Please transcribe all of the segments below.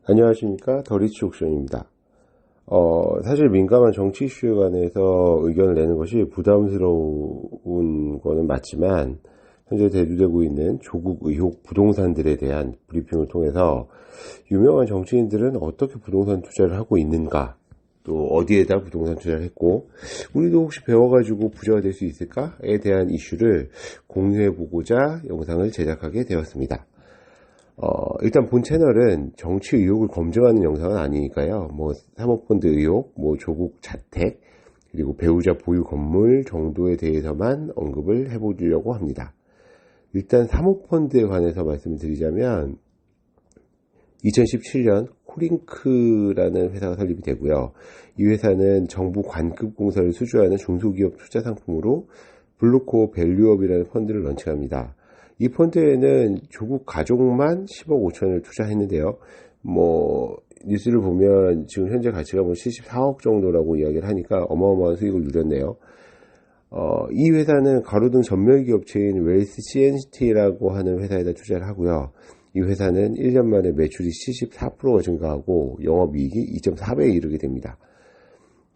안녕하십니까, 더리치 옥션입니다. 사실 민감한 정치 이슈에 관해서 의견을 내는 것이 부담스러운 거는 맞지만, 현재 대두되고 있는 조국 의혹 부동산들에 대한 브리핑을 통해서 유명한 정치인들은 어떻게 부동산 투자를 하고 있는가, 또 어디에다 부동산 투자를 했고, 우리도 혹시 배워가지고 부자가 될 수 있을까에 대한 이슈를 공유해보고자 영상을 제작하게 되었습니다. 일단 본 채널은 정치 의혹을 검증하는 영상은 아니니까요. 사모펀드 의혹, 조국 자택, 그리고 배우자 보유 건물 정도에 대해서만 언급을 해보려고 합니다. 일단 사모펀드에 관해서 말씀을 드리자면 2017년 코링크라는 회사가 설립이 되고요. 이 회사는 정부 관급 공사를 수주하는 중소기업 투자 상품으로 블루코어 밸류업이라는 펀드를 런칭합니다. 이 펀드에는 조국 가족만 10억 5천을 투자했는데요. 뉴스를 보면 지금 현재 가치가 74억 정도라고 이야기를 하니까 어마어마한 수익을 누렸네요. 이 회사는 가로등 전멸기 업체인 웰스 CNCT라고 하는 회사에다 투자를 하고요. 이 회사는 1년 만에 매출이 74%가 증가하고 영업이익이 2.4배에 이르게 됩니다.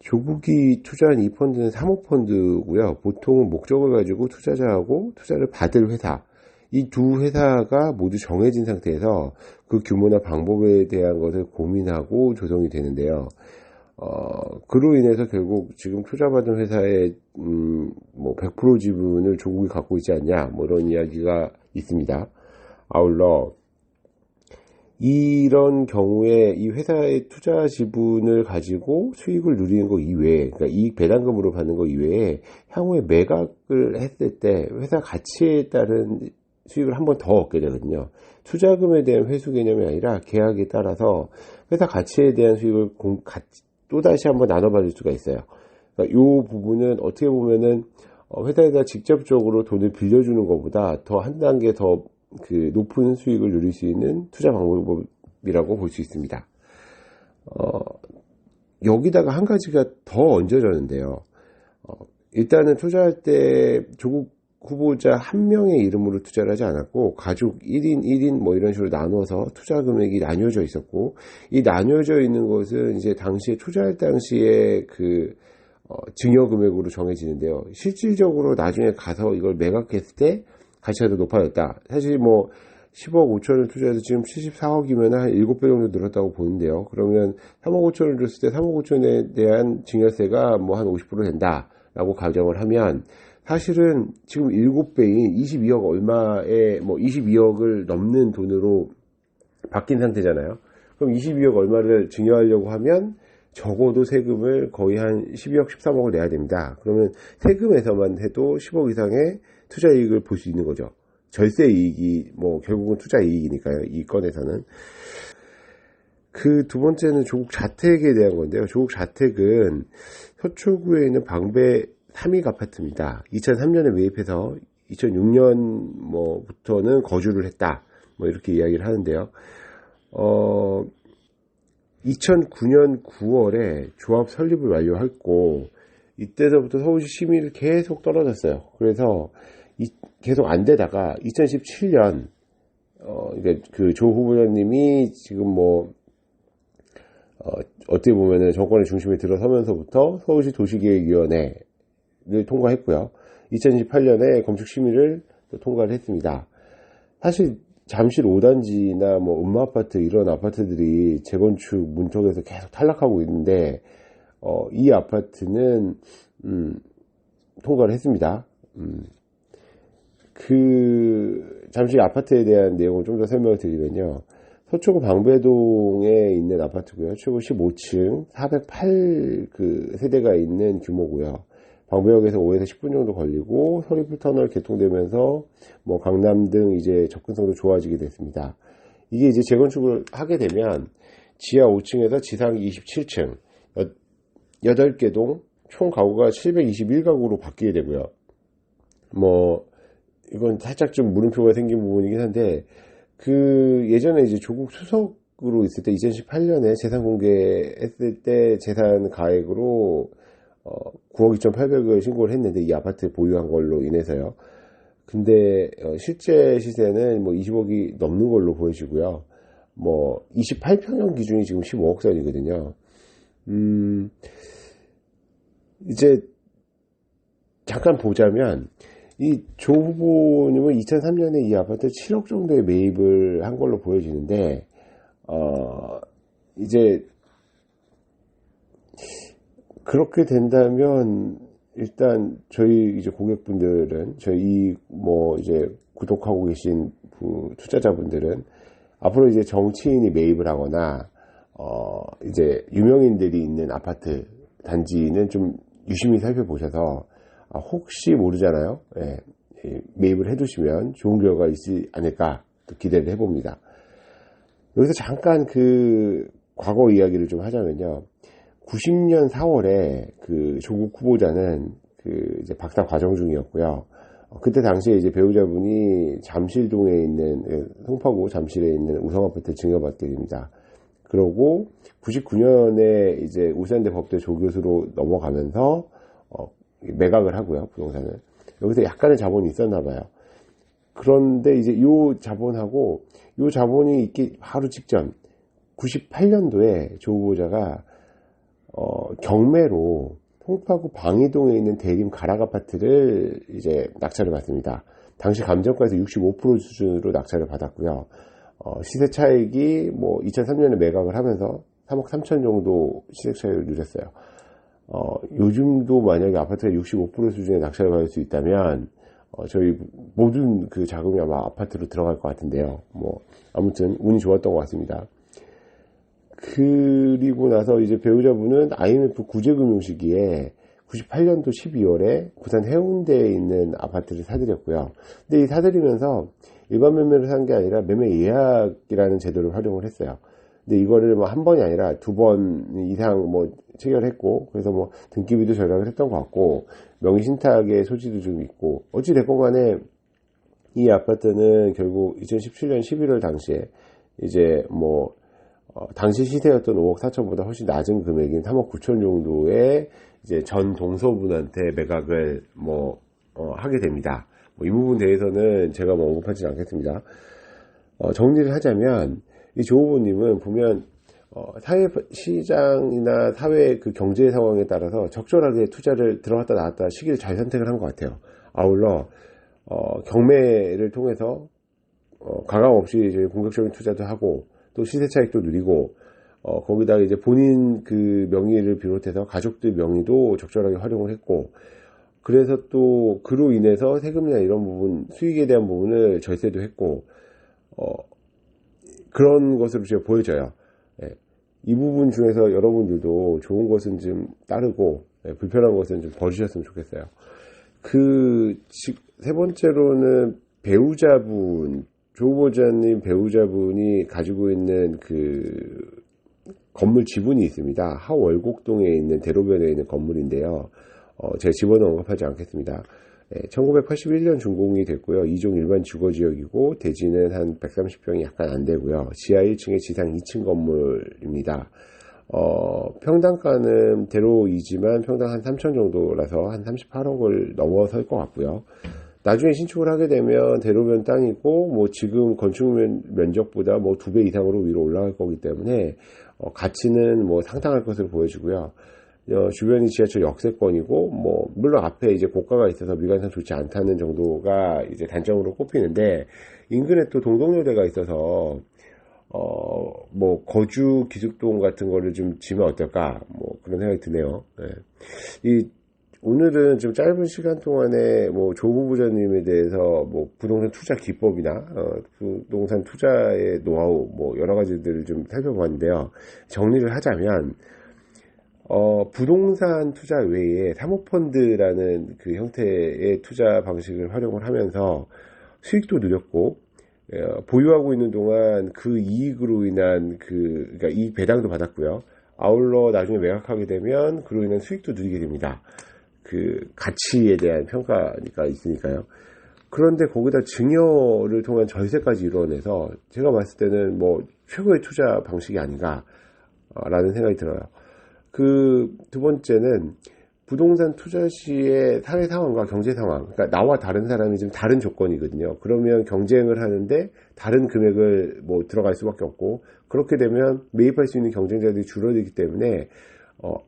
조국이 투자한 이 펀드는 사모펀드고요. 보통은 목적을 가지고 투자자하고 투자를 받을 회사, 이 두 회사가 모두 정해진 상태에서 그 규모나 방법에 대한 것을 고민하고 조성이 되는데요. 그로 인해서 결국 지금 투자받은 회사의 100% 지분을 조국이 갖고 있지 않냐, 이런 이야기가 있습니다. 아울러 이런 경우에 이 회사의 투자 지분을 가지고 수익을 누리는 것 이외에, 그러니까 이익 배당금으로 받는 것 이외에 향후에 매각을 했을 때 회사 가치에 따른 수익을 한 번 더 얻게 되거든요. 투자금에 대한 회수 개념이 아니라 계약에 따라서 회사 가치에 대한 수익을 또다시 한번 나눠받을 수가 있어요. 그러니까 이 부분은 어떻게 보면은 회사에다 직접적으로 돈을 빌려주는 것보다 더 한 단계 더 높은 수익을 누릴 수 있는 투자 방법이라고 볼 수 있습니다. 여기다가 한 가지가 더 얹어졌는데요. 일단은 투자할 때 조국 후보자 한 명의 이름으로 투자를 하지 않았고 가족 1인 1인 이런 식으로 나눠서 투자 금액이 나뉘어져 있었고, 이 나뉘어져 있는 것은 이제 당시에 투자할 당시에 증여 금액으로 정해지는데요. 실질적으로 나중에 가서 이걸 매각했을 때 가치가 더 높아졌다. 사실 10억 5천을 투자해서 지금 74억이면 한 7배 정도 늘었다고 보는데요. 그러면 3억 5천을 줬을 때 3억 5천에 대한 증여세가 한 50% 된다라고 가정을 하면 사실은 지금 7배인 22억 얼마에 22억을 넘는 돈으로 바뀐 상태잖아요. 그럼 22억 얼마를 증여하려고 하면 적어도 세금을 거의 한 12억 13억을 내야 됩니다. 그러면 세금에서만 해도 10억 이상의 투자 이익을 볼 수 있는 거죠. 절세 이익이 결국은 투자 이익이니까요. 이 건에서는. 그 두 번째는 조국 자택에 대한 건데요. 조국 자택은 서초구에 있는 방배 3익 아파트입니다. 2003년에 매입해서 2006년부터는 거주를 했다. 이렇게 이야기를 하는데요. 2009년 9월에 조합 설립을 완료했고, 이때서부터 서울시 심의를 계속 떨어졌어요. 그래서 계속 안 되다가 2017년 조 후보자님이 지금 어떻게 보면은 정권의 중심에 들어서면서부터 서울시 도시계획위원회를 통과했고요. 2018년에 건축 심의를 통과를 했습니다. 사실 잠실 5단지나 음마아파트 이런 아파트들이 재건축 문턱에서 계속 탈락하고 있는데 이 아파트는 통과를 했습니다. 잠시 아파트에 대한 내용을 좀 더 설명을 드리면요. 서초구 방배동에 있는 아파트고요. 최고 15층 408 세대가 있는 규모고요. 방배역에서 5에서 10분 정도 걸리고 서리풀 터널 개통되면서 강남 등 이제 접근성도 좋아지게 됐습니다. 이게 이제 재건축을 하게 되면 지하 5층에서 지상 27층 8개 동 총 가구가 721가구로 바뀌게 되고요. 이건 살짝 좀 물음표가 생긴 부분이긴 한데, 예전에 이제 조국 수석으로 있을 때 2018년에 재산 공개했을 때 재산 가액으로 9억 2,800을 신고를 했는데, 이 아파트 보유한 걸로 인해서요. 근데 실제 시세는 20억이 넘는 걸로 보여지고요. 뭐 28평형 기준이 지금 15억 선이거든요. 이제 잠깐 보자면 이 조 후보님은 2003년에 이 아파트 7억 정도의 매입을 한 걸로 보여지는데 이제 그렇게 된다면 일단 저희 이제 고객분들은 저희 뭐 이제 구독하고 계신 투자자분들은 앞으로 이제 정치인이 매입을 하거나 이제 유명인들이 있는 아파트 단지는 좀 유심히 살펴보셔서 혹시 모르잖아요. 예, 매입을 해두시면 좋은 결과가 있지 않을까 또 기대를 해봅니다. 여기서 잠깐 그 과거 이야기를 좀 하자면요. 90년 4월에 그 조국 후보자는 그 이제 박사 과정 중이었고요. 그때 당시에 이제 배우자분이 잠실동에 있는 송파구 잠실에 있는 우성아파트 증여받게 됩니다. 그러고 99년에 이제 울산대 법대 조교수로 넘어가면서 매각을 하고요, 부동산을. 여기서 약간의 자본이 있었나 봐요. 그런데 이제 요 자본하고 요 자본이 있기 바로 직전 98년도에 조 후보자가 경매로 송파구 방이동에 있는 대림 가락 아파트를 이제 낙찰을 받습니다. 당시 감정가에서 65% 수준으로 낙찰을 받았고요. 시세 차익이 뭐 2003년에 매각을 하면서 3억 3천 정도 시세 차익을 누렸어요. 요즘도 만약에 아파트가 65% 수준의 낙찰을 받을 수 있다면 저희 모든 그 자금이 아마 아파트로 들어갈 것 같은데요. 뭐 아무튼 운이 좋았던 것 같습니다. 그리고 나서 이제 배우자분은 IMF 구제금융 시기에 98년도 12월에 부산 해운대에 있는 아파트를 사들였고요. 근데 이 사들이면서 일반 매매를 산 게 아니라 매매 예약이라는 제도를 활용을 했어요. 근데 이거를 뭐 한 번이 아니라 2번 이상 뭐 체결했고, 그래서 뭐 등기비도 절약을 했던 것 같고, 명의신탁의 소지도 좀 있고, 어찌됐건 간에 이 아파트는 결국 2017년 11월 당시에 이제 뭐 당시 시세였던 5억 4천보다 훨씬 낮은 금액인 3억 9천 정도의 이제 전 동서분한테 매각을 하게 됩니다. 이 부분 대해서는 제가 언급하지 않겠습니다. 정리를 하자면 이 조 후보님은 보면 사회 시장이나 사회 그 경제 상황에 따라서 적절하게 투자를 들어갔다 나왔다 시기를 잘 선택을 한 것 같아요. 아울러 경매를 통해서 가감 없이 이제 공격적인 투자도 하고 또 시세 차익도 누리고 거기다가 이제 본인 그 명의를 비롯해서 가족들 명의도 적절하게 활용을 했고, 그래서 또 그로 인해서 세금이나 이런 부분 수익에 대한 부분을 절세도 했고 그런 것으로 제가 보여져요. 예. 이 부분 중에서 여러분들도 좋은 것은 좀 따르고 불편한 것은 좀 버리셨으면 좋겠어요. 세 번째로는 배우자분, 조 후보자님 배우자분이 가지고 있는 그 건물 지분이 있습니다. 하월곡동에 있는 대로변에 있는 건물인데요. 제가 집어는 언급하지 않겠습니다. 1981년 준공이 됐고요. 2종 일반 주거지역이고 대지는 한 130평이 약간 안 되고요. 지하 1층에 지상 2층 건물입니다. 평당가는 대로이지만 평당 한 3천 정도라서 한 38억을 넘어설 것 같고요. 나중에 신축을 하게 되면 대로변 땅이고 뭐 지금 건축 면적보다 뭐 2배 이상으로 위로 올라갈 거기 때문에 가치는 뭐 상당할 것으로 보여지고요. 주변이 지하철 역세권이고 뭐 물론 앞에 이제 고가가 있어서 미관상 좋지 않다는 정도가 이제 단점으로 꼽히는데, 인근에 또 동덕여대가 있어서 뭐 거주 기숙동 같은 거를 좀 지면 어떨까 뭐 그런 생각이 드네요. 네. 오늘은 좀 짧은 시간 동안에 뭐 조 후보자님에 대해서 뭐 부동산 투자 기법이나 부동산 투자의 노하우 뭐 여러 가지들을 좀 살펴봤는데요. 정리를 하자면 부동산 투자 외에 사모펀드라는 그 형태의 투자 방식을 활용을 하면서 수익도 누렸고, 보유하고 있는 동안 그 이익으로 인한 그러니까 이익 배당도 받았고요. 아울러 나중에 매각하게 되면 그로 인한 수익도 누리게 됩니다. 그 가치에 대한 평가가 있으니까요. 그런데 거기다 증여를 통한 절세까지 이루어내서 제가 봤을 때는 뭐 최고의 투자 방식이 아닌가라는 생각이 들어요. 그 두 번째는 부동산 투자 시의 사회 상황과 경제 상황, 그러니까 나와 다른 사람이 좀 다른 조건이거든요. 그러면 경쟁을 하는데 다른 금액을 뭐 들어갈 수밖에 없고, 그렇게 되면 매입할 수 있는 경쟁자들이 줄어들기 때문에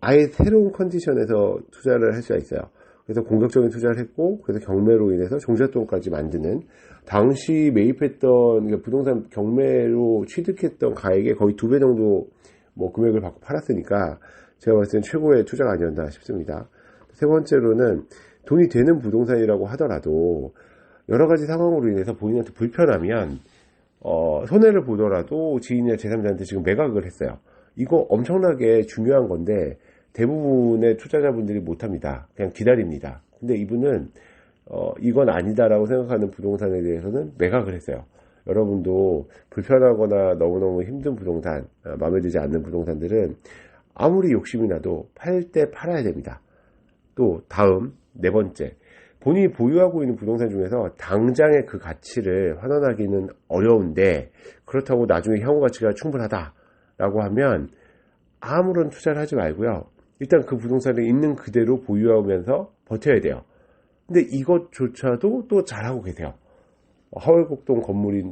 아예 새로운 컨디션에서 투자를 할 수가 있어요. 그래서 공격적인 투자를 했고, 그래서 경매로 인해서 종잣돈까지 만드는, 당시 매입했던, 그러니까 부동산 경매로 취득했던 가액의 거의 2배 정도 뭐 금액을 받고 팔았으니까 제가 봤을 땐 최고의 투자가 아니었나 싶습니다. 세 번째로는 돈이 되는 부동산이라고 하더라도 여러 가지 상황으로 인해서 본인한테 불편하면 손해를 보더라도 지인이나 제3자한테 지금 매각을 했어요. 이거 엄청나게 중요한 건데 대부분의 투자자분들이 못합니다. 그냥 기다립니다. 근데 이분은 이건 아니다라고 생각하는 부동산에 대해서는 매각을 했어요. 여러분도 불편하거나 너무너무 힘든 부동산, 마음에 들지 않는 부동산들은 아무리 욕심이 나도 팔 때 팔아야 됩니다. 또 다음 네 번째, 본인이 보유하고 있는 부동산 중에서 당장의 그 가치를 환원하기는 어려운데 그렇다고 나중에 향후 가치가 충분하다라고 하면 아무런 투자를 하지 말고요. 일단 그 부동산을 있는 그대로 보유하면서 버텨야 돼요. 근데 이것조차도 또 잘하고 계세요. 하월곡동 건물이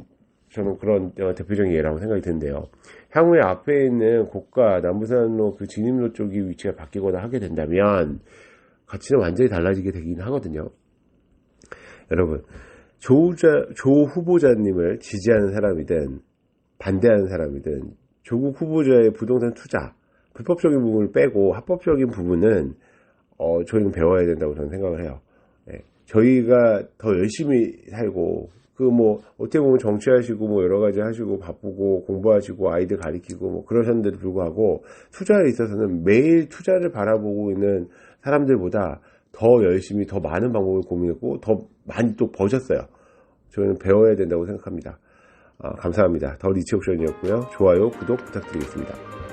저는 그런 대표적인 예라고 생각이 드는데요. 향후에 앞에 있는 고가 남부산로 그 진입로 쪽이 위치가 바뀌거나 하게 된다면 가치는 완전히 달라지게 되긴 하거든요. 여러분, 조 후보자님을 지지하는 사람이든 반대하는 사람이든 조국 후보자의 부동산 투자, 불법적인 부분을 빼고 합법적인 부분은 저희는 배워야 된다고 저는 생각을 해요. 네. 저희가 더 열심히 살고 어떻게 보면 정치하시고 여러 가지 하시고 바쁘고 공부하시고 아이들 가리키고 그러셨는데도 불구하고 투자에 있어서는 매일 투자를 바라보고 있는 사람들보다 더 열심히 더 많은 방법을 고민했고 더 많이 또 버셨어요. 저희는 배워야 된다고 생각합니다. 감사합니다. 더 리치옥션이었고요. 좋아요, 구독 부탁드리겠습니다.